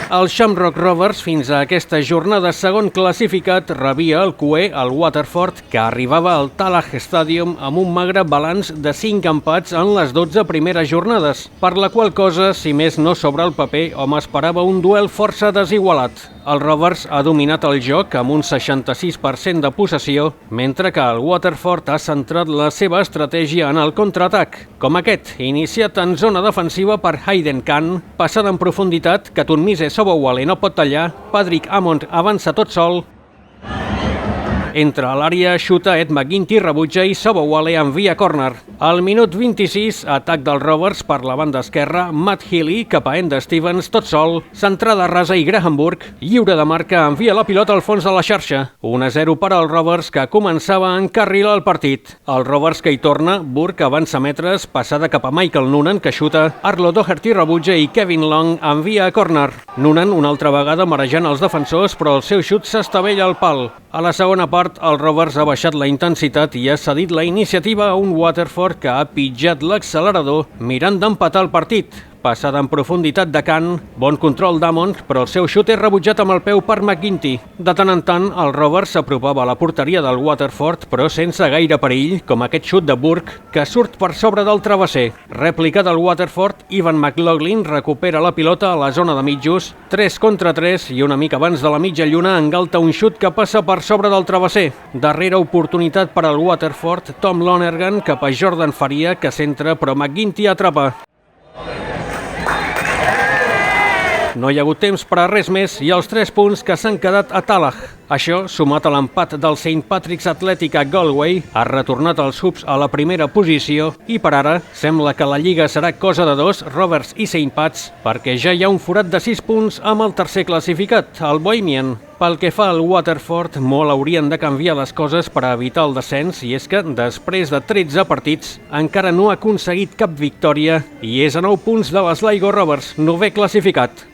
El Shamrock Rovers, fins a aquesta jornada segon classificat, rebia el cuer al Waterford, que arribava al Tallaght Stadium amb un magre balanç de 5 empats en les 12 primeres jornades, per la qual cosa, si més no sobre el paper, hom esperava un duel força desigualat. El Rovers ha dominat el joc amb un 66% de possessió, mentre que el Waterford ha centrat la seva estratègia en el contraatac, com aquest, iniciat en zona defensiva per Hayden Khan, passada en profunditat que Tunmise Sobowale no pot tallar, Patrick Amond avança tot sol, entra a l'àrea, xuta Ed McGuinty, rebutja i Sobowale envia córner. Al minut 26, atac dels Rovers per la banda esquerra, Matt Healy cap a Enda Stevens, tot sol, centrada rasa i Graham Burke, lliure de marca, envia la pilota al fons de la xarxa. 1-0 per als Rovers, que començava a encarrilar el partit. El Rovers que hi torna, Burke avança metres, passada cap a Michael Noonan, que xuta, Arlo Doherty rebutja i Kevin Long envia a córner. Noonan una altra vegada marejant els defensors, però el seu xut s'estavella al pal. A la segona part, el Rovers ha baixat la intensitat i ha cedit la iniciativa a un Waterford que ha pitjat l'accelerador mirant d'empatar el partit. Passada en profunditat de Khan, bon control d'Amond, però el seu xut és rebutjat amb el peu per McGuinty. De tant en tant, el Rovers s'apropava a la porteria del Waterford, però sense gaire perill, com aquest xut de Burke, que surt per sobre del travesser. Rèplica del Waterford, Ivan McLaughlin recupera la pilota a la zona de mitjos, 3 contra 3, i una mica abans de la mitja lluna engalta un xut que passa per sobre del travesser. Darrera oportunitat per al Waterford, Tom Lonergan cap a Jordan Faria, que centra, però McGuinty atrapa. No hi ha hagut temps per a res més i els 3 punts que s'han quedat a Tallaght. Això, sumat a l'empat del St. Patrick's Athletic a Galway, ha retornat els Hoops a la primera posició i per ara sembla que la lliga serà cosa de 2, Rovers i St. Pats, perquè ja hi ha un forat de 6 punts amb el tercer classificat, el Bohemian. Pel que fa al Waterford, molt haurien de canviar les coses per a evitar el descens, i és que, després de 13 partits, encara no ha aconseguit cap victòria i és a 9 punts de l'Sligo Rovers, 9è classificat.